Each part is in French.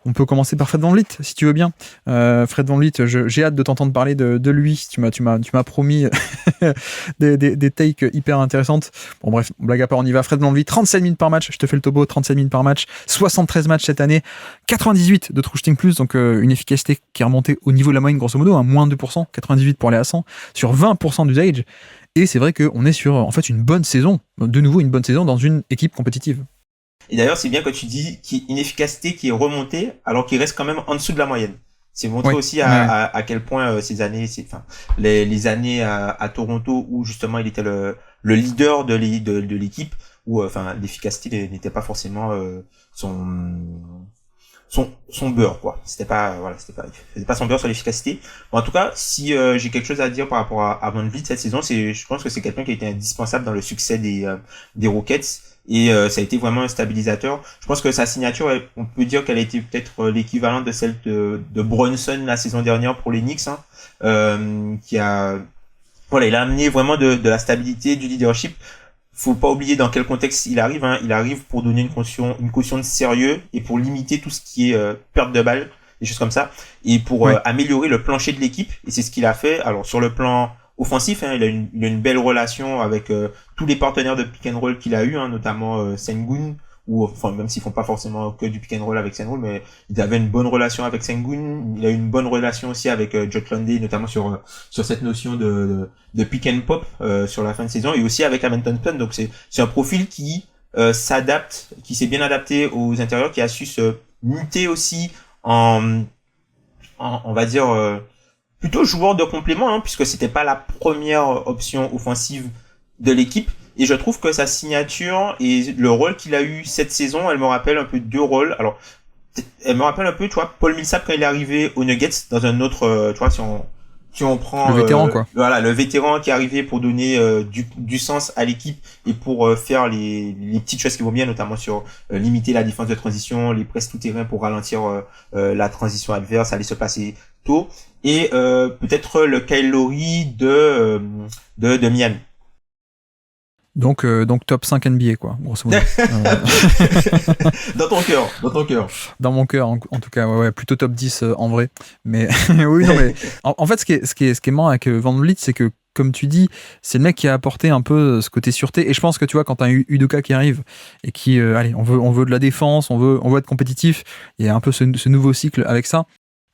On peut commencer par Fred VanVleet, si tu veux bien. Fred VanVleet, j'ai hâte de t'entendre parler de lui. Tu m'as promis des takes hyper intéressantes. Bon bref, blague à part, on y va. Fred VanVleet, 37 minutes par match. Je te fais le topo, 37 minutes par match. 73 matchs cette année. 98 de true shooting plus, donc une efficacité qui est remontée au niveau de la moyenne, grosso modo, moins 2%, 98 pour aller à 100, sur 20% d'usage. Et c'est vrai qu'on est sur, en fait, une bonne saison. De nouveau, une bonne saison dans une équipe compétitive. Et d'ailleurs, c'est bien que tu dis qu'il y a une efficacité qui est remontée, alors qu'il reste quand même en dessous de la moyenne. C'est montré aussi à quel point ces années, les années à Toronto où justement il était le leader de l'équipe, où l'efficacité n'était pas forcément son beurre, quoi. C'était pas son beurre sur l'efficacité. Bon, en tout cas, si j'ai quelque chose à dire par rapport à VanVleet cette saison, je pense que c'est quelqu'un qui a été indispensable dans le succès des Rockets. Et ça a été vraiment un stabilisateur. Je pense que sa signature, on peut dire qu'elle a été peut-être l'équivalent de celle de Brunson la saison dernière pour les Knicks, il a amené vraiment de la stabilité, du leadership. Faut pas oublier dans quel contexte il arrive. Il arrive pour donner une caution de sérieux et pour limiter tout ce qui est perte de balle, des choses comme ça, et pour améliorer le plancher de l'équipe. Et c'est ce qu'il a fait. Alors sur le plan offensif, il a une belle relation avec tous les partenaires de pick and roll qu'il a eu, notamment Sengun, ou même s'ils font pas forcément que du pick and roll avec Sengun, mais il avait une bonne relation avec Sengun. Il a eu une bonne relation aussi avec Jot Lundy, notamment sur cette notion de pick and pop sur la fin de saison, et aussi avec Hamilton Plum. Donc c'est un profil qui s'adapte, qui s'est bien adapté aux intérieurs, qui a su se muter aussi en on va dire plutôt joueur de complément, puisque c'était pas la première option offensive de l'équipe. Et je trouve que sa signature et le rôle qu'il a eu cette saison, elle me rappelle un peu deux rôles. Alors, elle me rappelle un peu, tu vois, Paul Millsap quand il est arrivé aux Nuggets dans un autre, tu vois, si on prend le vétéran, quoi. Voilà, le vétéran qui est arrivé pour donner du sens à l'équipe et pour faire les petites choses qui vont bien, notamment sur limiter la défense de transition, les presses tout terrain pour ralentir la transition adverse, aller se passer tôt, et peut-être le Kyle Lowry de Miami. Donc top 5 NBA, quoi, grosso modo. Dans ton cœur. Dans mon cœur, en tout cas, ouais, plutôt top 10 en vrai. Mais oui, non, mais en fait, ce qui est marrant avec VanVleet, c'est que, comme tu dis, c'est le mec qui a apporté un peu ce côté sûreté. Et je pense que, tu vois, quand t'as un Udoka qui arrive et qui, allez, on veut de la défense, on veut être compétitif, il y a un peu ce nouveau cycle avec ça.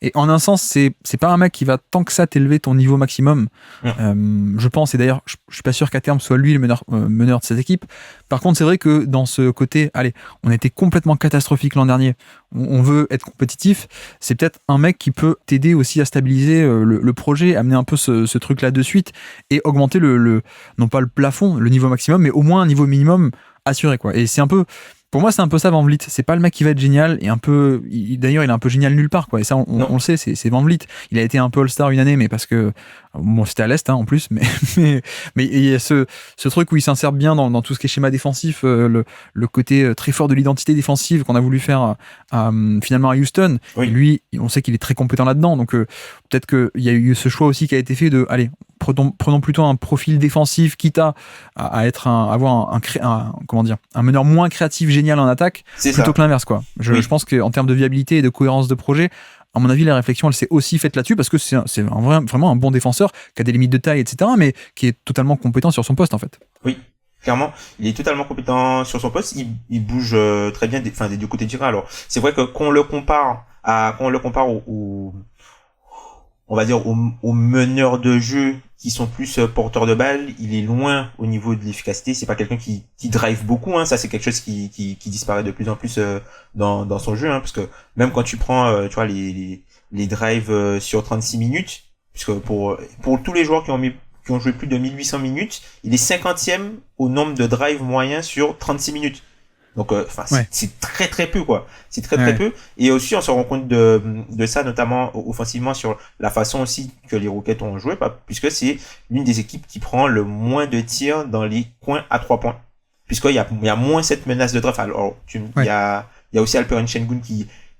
Et en un sens, c'est pas un mec qui va tant que ça t'élever ton niveau maximum. Je pense, et d'ailleurs, je suis pas sûr qu'à terme soit lui le meneur de cette équipe. Par contre, c'est vrai que dans ce côté, allez, on était complètement catastrophique l'an dernier. On veut être compétitif. C'est peut-être un mec qui peut t'aider aussi à stabiliser le projet, amener un peu ce truc-là de suite et augmenter non pas le plafond, le niveau maximum, mais au moins un niveau minimum assuré, quoi. Et c'est un peu... Pour moi, c'est un peu ça, VanVleet. C'est pas le mec qui va être génial et d'ailleurs, il est un peu génial nulle part, quoi. Et ça, on le sait, c'est VanVleet. Il a été un peu All-Star une année, mais parce que, bon, c'était à l'Est, en plus, mais il y a ce truc où il s'insère bien dans tout ce qui est schéma défensif, le côté très fort de l'identité défensive qu'on a voulu faire finalement à Houston. Oui. Et lui, on sait qu'il est très compétent là-dedans. Donc, peut-être qu'il y a eu ce choix aussi qui a été fait de, allez, prenons plutôt un profil défensif, quitte à avoir un meneur moins créatif, génial en attaque, plutôt que l'inverse, quoi. Je pense qu'en termes de viabilité et de cohérence de projet, à mon avis, la réflexion, elle s'est aussi faite là-dessus, parce que c'est vraiment un bon défenseur qui a des limites de taille, etc., mais qui est totalement compétent sur son poste, en fait. Oui, clairement, il est totalement compétent sur son poste. Il bouge très bien des deux côtés du terrain. Alors, c'est vrai que quand on le compare on va dire aux meneurs de jeu qui sont plus porteurs de balles, il est loin au niveau de l'efficacité. C'est pas quelqu'un qui drive beaucoup, Ça, c'est quelque chose qui disparaît de plus en plus dans son jeu, parce que même quand tu prends tu vois les drives sur 36 minutes, puisque pour tous les joueurs qui ont joué plus de 1800 minutes, il est 50e au nombre de drives moyens sur 36 minutes. Donc, c'est très très peu, quoi. C'est très peu. Et aussi, on se rend compte de ça, notamment offensivement, sur la façon aussi que les Rockets ont joué, puisque c'est l'une des équipes qui prend le moins de tirs dans les coins à 3 points. Puisqu'il y a moins cette menace de draft. Alors, il y a aussi Alperen Sengun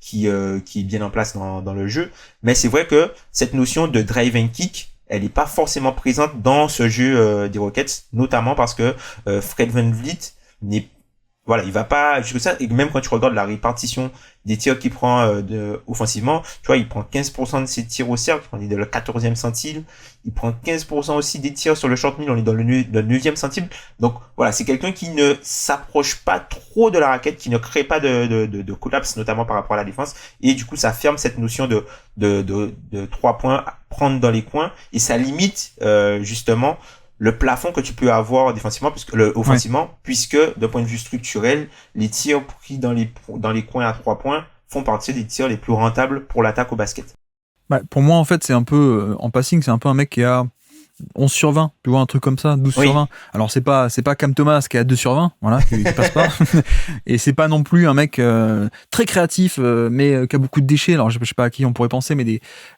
qui est bien en place dans le jeu. Mais c'est vrai que cette notion de drive and kick, elle est pas forcément présente dans ce jeu des Rockets, notamment parce que Fred VanVleet n'est Voilà, il va pas jusque ça. Et même quand tu regardes la répartition des tirs qu'il prend offensivement, tu vois, il prend 15% de ses tirs au cercle, on est dans le 14e centile. Il prend 15% aussi des tirs sur le short mid, on est dans le 9e centile. Donc voilà, c'est quelqu'un qui ne s'approche pas trop de la raquette, qui ne crée pas de collapse, notamment par rapport à la défense. Et du coup, ça ferme cette notion de 3 points, prendre dans les coins. Et ça limite justement le plafond que tu peux avoir défensivement, offensivement, puisque d'un point de vue structurel, les tirs pris dans les coins à 3 points font partie des tirs les plus rentables pour l'attaque au basket. Bah, pour moi, en fait, c'est un peu, en passing, c'est un peu un mec qui a 11 sur 20, tu vois, un truc comme ça, 12 sur 20. Alors, c'est pas Cam Thomas qui a 2 sur 20, voilà, qui passe pas. Et c'est pas non plus un mec très créatif, mais qui a beaucoup de déchets. Alors, je sais pas à qui on pourrait penser, mais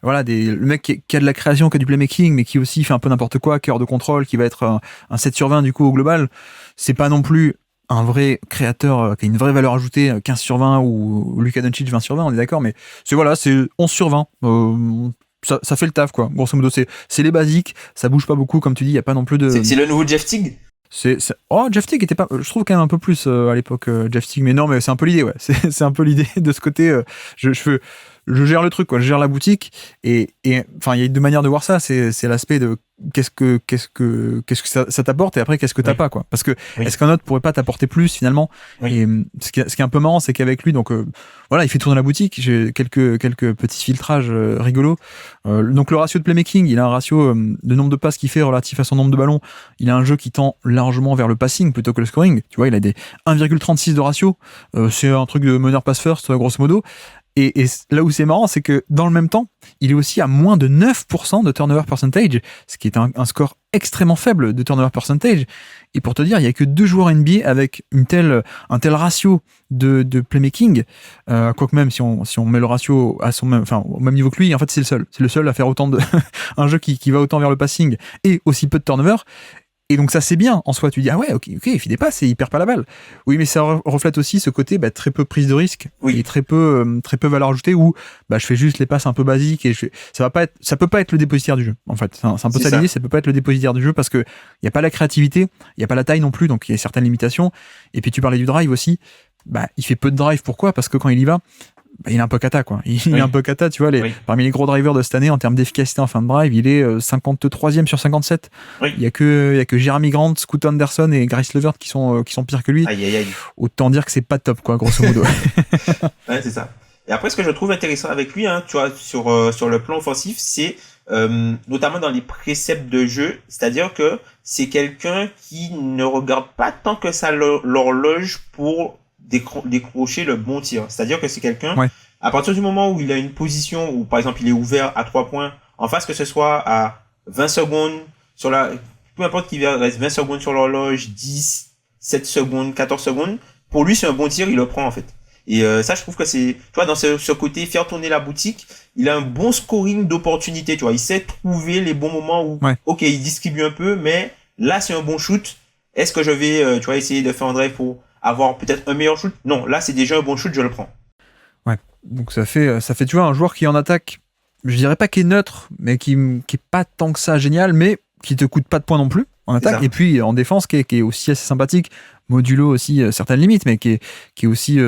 le mec qui a de la création, qui a du playmaking, mais qui aussi fait un peu n'importe quoi, qui est hors de contrôle, qui va être un 7 sur 20 du coup au global. C'est pas non plus un vrai créateur qui a une vraie valeur ajoutée, 15 sur 20 ou Luka Doncic 20 sur 20, on est d'accord, mais c'est 11 sur 20. Ça fait le taf, quoi. Grosso modo, c'est les basiques, ça bouge pas beaucoup, comme tu dis, il y a pas non plus de... C'est le nouveau Jeff Teague. Oh, Jeff Teague était pas... Je trouve quand même un peu plus à l'époque, Jeff Teague, mais non, mais c'est un peu l'idée, ouais. C'est un peu l'idée de ce côté. Je gère le truc, quoi. Je gère la boutique, et enfin, il y a deux manières de voir ça. C'est l'aspect de qu'est-ce que ça t'apporte, et après qu'est-ce que t'as pas, quoi. Parce que est-ce qu'un autre pourrait pas t'apporter plus finalement? Et ce qui est un peu marrant, c'est qu'avec lui, donc voilà, il fait tourner la boutique. J'ai quelques petits filtrages rigolos. Donc le ratio de playmaking, il a un ratio de nombre de passes qu'il fait relatif à son nombre de ballons. Il a un jeu qui tend largement vers le passing plutôt que le scoring. Tu vois, il a des 1,36 de ratio. C'est un truc de meneur pass first, grosso modo. Et là où c'est marrant, c'est que dans le même temps, il est aussi à moins de 9% de turnover percentage, ce qui est un score extrêmement faible de turnover percentage. Et pour te dire, il n'y a que 2 joueurs NBA avec un tel ratio de playmaking, quoique même si on met le ratio à au même niveau que lui, en fait c'est le seul. C'est le seul à faire autant de un jeu qui va autant vers le passing et aussi peu de turnover. Et donc ça c'est bien en soi, tu dis ah ouais ok il fait des passes et il perd pas la balle. Oui, mais ça reflète aussi ce côté très peu prise de risque et très peu valeur ajoutée, où je fais juste les passes un peu basiques, et ça peut pas être le dépositaire du jeu. En fait c'est un peu ça l'idée, ça peut pas être le dépositaire du jeu, parce que il y a pas la créativité, il y a pas la taille non plus, donc il y a certaines limitations. Et puis tu parlais du drive aussi, il fait peu de drive. Pourquoi? Parce que quand il y va, il est un peu cata, quoi. Il est un peu cata, tu vois. Parmi les gros drivers de cette année, en termes d'efficacité en fin de drive, il est 53e sur 57. Il y a que Jeremy Grant, Scoot Anderson et Grace Levert qui sont pires que lui. Aïe, aïe, aïe. Autant dire que c'est pas top, quoi, grosso modo. Ouais, c'est ça. Et après, ce que je trouve intéressant avec lui, tu vois, sur le plan offensif, c'est notamment dans les préceptes de jeu, c'est-à-dire que c'est quelqu'un qui ne regarde pas tant que ça l'horloge pour décrocher le bon tir. C'est-à-dire que c'est quelqu'un, à partir du moment où il a une position où, par exemple, il est ouvert à 3 points, en face, que ce soit à 20 secondes, peu importe qu'il reste 20 secondes sur l'horloge, 10, 7 secondes, 14 secondes, pour lui, c'est un bon tir, il le prend, en fait. Et ça, je trouve que c'est, tu vois, dans ce côté, faire tourner la boutique, il a un bon scoring d'opportunités, tu vois. Il sait trouver les bons moments où, ok, il distribue un peu, mais là, c'est un bon shoot. Est-ce que je vais, tu vois, essayer de faire un drive pour avoir peut-être un meilleur shoot? Non, là, c'est déjà un bon shoot, je le prends. Ouais. Donc ça fait, tu vois, un joueur qui en attaque, je dirais pas qui est neutre, mais qui est pas tant que ça génial, mais qui te coûte pas de points non plus en attaque. Et puis en défense, qui est aussi assez sympathique, modulo aussi certaines limites, mais qui est aussi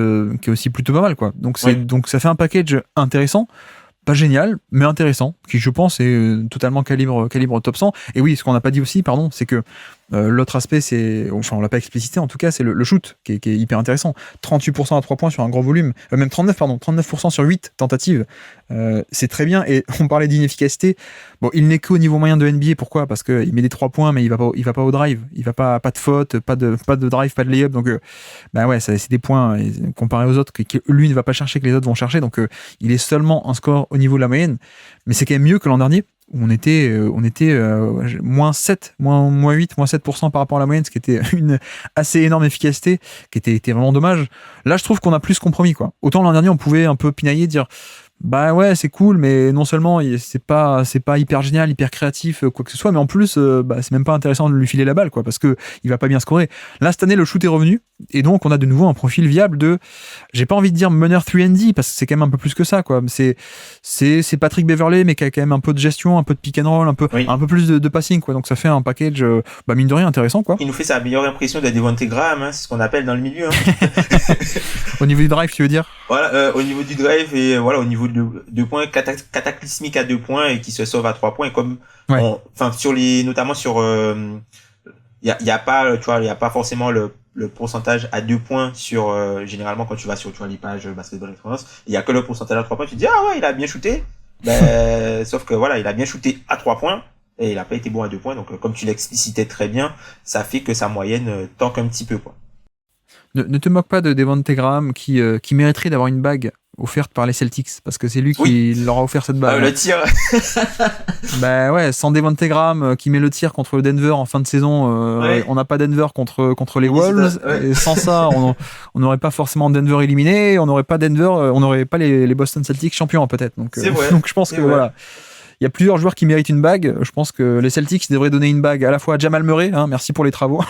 plutôt pas mal, quoi. Donc donc ça fait un package intéressant. Pas génial, mais intéressant, qui je pense est totalement calibre top 100. Et oui, ce qu'on n'a pas dit aussi, pardon, c'est que l'autre aspect, on l'a pas explicité en tout cas, c'est le shoot, qui est hyper intéressant. 38% à 3 points sur un gros volume, même 39% sur 8 tentatives. C'est très bien. Et on parlait d'inefficacité. Bon, il n'est qu'au niveau moyen de NBA. Pourquoi? Parce qu'il met des 3 points, mais il va pas au drive. Il va pas de faute, pas de drive, pas de layup. Donc, c'est des points comparés aux autres que lui ne va pas chercher, que les autres vont chercher. Donc, il est seulement un score au niveau de la moyenne. Mais c'est quand même mieux que l'an dernier, où on était moins 7, moins 8, moins 7% par rapport à la moyenne, ce qui était une assez énorme efficacité, qui était vraiment dommage. Là, je trouve qu'on a plus compromis, quoi. Autant l'an dernier, on pouvait un peu pinailler, dire c'est cool, mais non seulement c'est pas hyper génial, hyper créatif, quoi que ce soit, mais en plus c'est même pas intéressant de lui filer la balle, quoi, parce que il va pas bien scorer. Là, cette année, le shoot est revenu, Et donc, on a de nouveau un profil viable de, j'ai pas envie de dire meneur 3&D, parce que c'est quand même un peu plus que ça, quoi. C'est Patrick Beverley, mais qui a quand même un peu de gestion, un peu de pick and roll, un peu plus de passing, quoi. Donc, ça fait un package, mine de rien, intéressant, quoi. Il nous fait sa meilleure impression de Devonte Graham, hein, c'est ce qu'on appelle dans le milieu. Hein. Au niveau du drive, tu veux dire? Voilà, au niveau du drive et voilà, au niveau de 2 points, cataclysmique à 2 points et qui se sauve à 3 points. Et comme, notamment sur, y a pas, tu vois, il y a pas forcément le pourcentage à 2 points sur généralement quand tu vas sur, tu vois, les pages basketball expérience, il y a que le pourcentage à 3 points. Tu te dis ah ouais, il a bien shooté. Sauf que voilà, il a bien shooté à 3 points et il a pas été bon à 2 points. Donc comme tu l'explicitais très bien, ça fait que sa moyenne tanque un petit peu, quoi. Ne te moque pas de Devonte Graham qui mériterait d'avoir une bague offerte par les Celtics, parce que c'est lui qui leur a offert cette bague. Le tir. Bah ouais, sans Devonte Graham qui met le tir contre le Denver en fin de saison, on n'a pas Denver contre les Wolves. Et sans ça, on n'aurait pas forcément Denver éliminé, on n'aurait pas les Boston Celtics champions peut-être. Donc je pense que voilà. Il y a plusieurs joueurs qui méritent une bague. Je pense que les Celtics devraient donner une bague à la fois à Jamal Murray, hein, merci pour les travaux,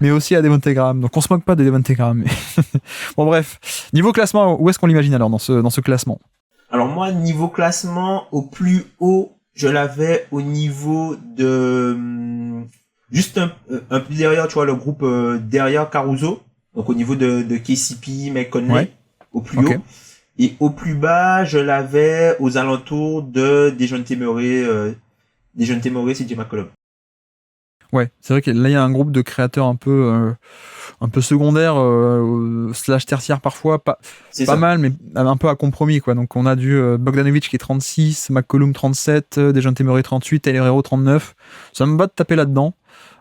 mais aussi à Devonte Graham. Donc on se moque pas de Devonte Graham. Bon bref, niveau classement, où est-ce qu'on l'imagine alors dans ce classement? Alors moi, niveau classement, au plus haut, je l'avais au niveau de juste un peu derrière, tu vois, le groupe derrière Caruso, donc au niveau de KCP, McConley, au plus haut. Et au plus bas, je l'avais aux alentours de Dejounte Murray, CJ McCollum. Ouais, c'est vrai que là il y a un groupe de créateurs un peu secondaire slash tertiaire parfois, pas mal, mais un peu à compromis, quoi. Donc on a du Bogdanovic qui est 36, McCollum 37, Dejounte Murray 38, Tyler Herro 39. Ça me va de taper là-dedans.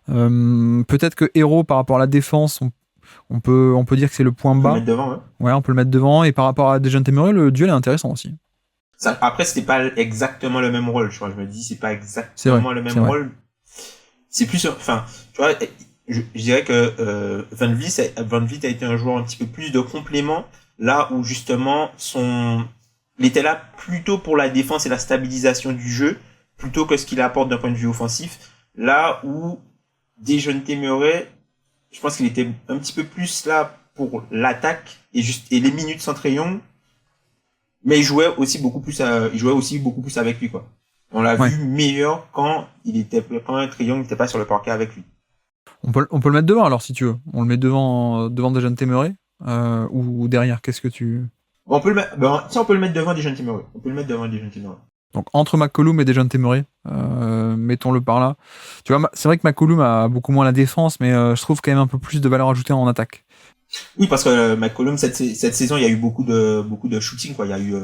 Peut-être que Herro par rapport à la défense, on peut dire que c'est le point bas. On peut le mettre devant, ouais, on peut le mettre devant. Et par rapport à Dejounte Murray, le duel est intéressant aussi. Ça, après, c'était pas exactement le même rôle, tu vois. Je me dis, c'est pas exactement le même rôle. C'est plus, enfin, tu vois, je dirais que Van Vliet a été un joueur un petit peu plus de complément, là où justement il était là plutôt pour la défense et la stabilisation du jeu, plutôt que ce qu'il apporte d'un point de vue offensif. Là où Dejounte Murray, je pense qu'il était un petit peu plus là pour l'attaque et les minutes sans Trae Young, mais il jouait aussi beaucoup plus avec lui, quoi. On l'a vu meilleur quand Trae Young n'était pas sur le parquet avec lui. On peut le mettre devant alors si tu veux. On le met devant Dejounte Murray ou derrière. Qu'est-ce que tu... On peut le mettre devant Dejounte Murray. Donc entre McCollum et Dejounte Murray, mettons-le par là. Tu vois, c'est vrai que McCollum a beaucoup moins la défense, mais je trouve quand même un peu plus de valeur ajoutée en attaque. Oui, parce que McCollum cette saison, il y a eu beaucoup de shooting, quoi. Il y a eu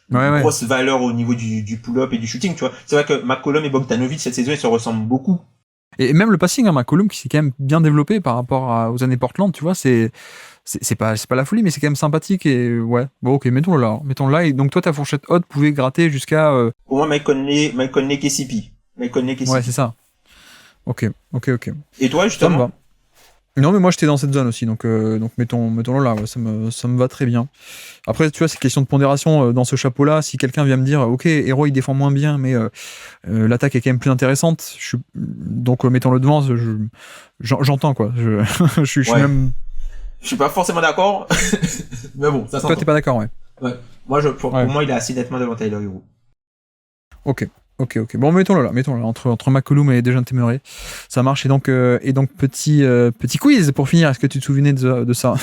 une grosse valeur au niveau du pull-up et du shooting, tu vois. C'est vrai que McCollum et Bogdanovic cette saison, ils se ressemblent beaucoup. Et même le passing, hein, McCollum qui s'est quand même bien développé par rapport aux années Portland, tu vois, c'est pas la folie, mais c'est quand même sympathique et ouais. Bon, ok, mettons-le là. Et donc toi, ta fourchette haute pouvait gratter jusqu'à. Pour moi, McConley KCP. Ouais, c'est ça. Ok. Et toi, justement? Non, mais moi j'étais dans cette zone aussi, donc mettons-le là, ouais, ça me va très bien. Après, tu vois, c'est question de pondération dans ce chapeau-là. Si quelqu'un vient me dire, ok, Herro il défend moins bien, mais l'attaque est quand même plus intéressante, donc mettons-le devant, j'entends quoi. Je suis même. Je suis pas forcément d'accord, mais bon, ça s'entend. Toi, t'es pas d'accord, ouais. Ouais. Moi, pour moi, il est assez nettement devant Tyler Herro. Ok. Bon, mettons-le là, entre McCollum et Dejounte Murray. Ça marche. Et donc petit quiz pour finir. Est-ce que tu te souvenais de ça?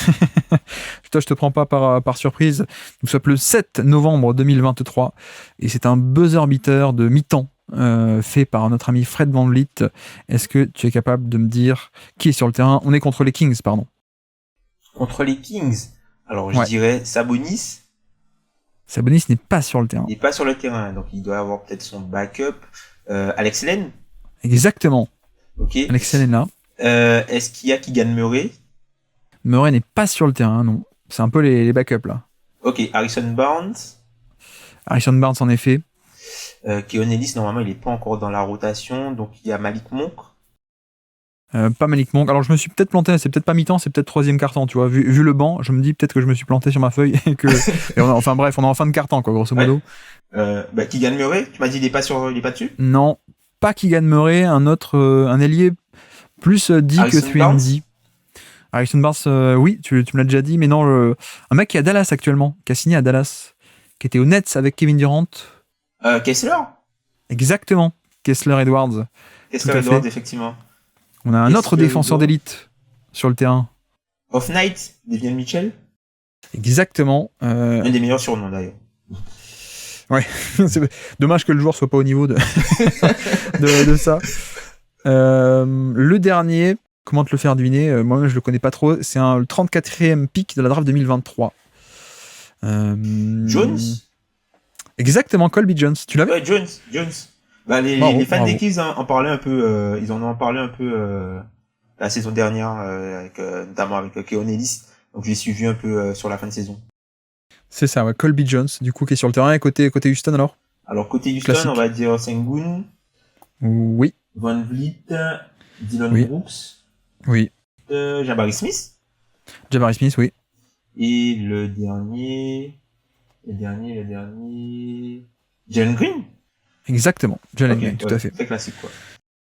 Toi, je te prends pas par surprise. Nous sommes le 7 novembre 2023 et c'est un buzzer beater de mi-temps fait par notre ami Fred VanVleet. Est-ce que tu es capable de me dire qui est sur le terrain? On est contre les Kings, pardon. Contre les Kings. Alors, je dirais Sabonis. Sabonis n'est pas sur le terrain. Il n'est pas sur le terrain, donc il doit avoir peut-être son backup. Alex Len. Exactement. Ok. Alex Len est là. Est-ce qu'il y a Keegan Murray? Murray n'est pas sur le terrain, non. C'est un peu les backups là. Ok. Harrison Barnes, en effet. Keon Ellis, normalement, il n'est pas encore dans la rotation, donc il y a Malik Monk. Pas Malik Monk. Alors je me suis peut-être planté, c'est peut-être pas mi-temps, c'est peut-être troisième quart-temps, tu vois. Vu le banc, je me dis peut-être que je me suis planté sur ma feuille et que. Enfin bref, on est en fin de quart-temps, quoi, grosso modo. Keegan Murray, tu m'as dit il est pas dessus? Non, pas Keegan Murray, un ailier plus dit que 3&D. Harrison Barnes, oui, tu me l'as déjà dit, mais non, un mec qui est à Dallas actuellement, qui a signé à Dallas, qui était aux Nets avec Kevin Durant. Kessler? Exactement, Kessler Edwards. Kessler Edwards, effectivement. On a un Kessler autre défenseur Edwards. d'élite sur le terrain. Off Night, Devian Mitchell. Exactement. Un des meilleurs surnoms d'ailleurs. C'est dommage que le joueur soit pas au niveau de, de ça. Le dernier, comment te le faire deviner, moi je le connais pas trop, c'est le 34e pick de la draft 2023. Jones? Exactement, Colby Jones. Tu l'avais? Ouais, Jones. Bah, les fans des Kings en parlaient un peu, ils en ont parlé un peu la saison dernière, avec, notamment avec Keon Ellis. Donc j'ai suivi un peu sur la fin de saison. C'est ça, ouais, Colby Jones, du coup, qui est sur le terrain. Et côté Houston alors? Alors côté Houston, Classique. on va dire Sengun, Oui. Van Vliet, Dylan Oui. Brooks, Oui. Jabari Smith. Jabari Smith, oui. Et le dernier, Jalen Green. Exactement, Jalen Ok, Green, tout ouais, à fait. très classique quoi.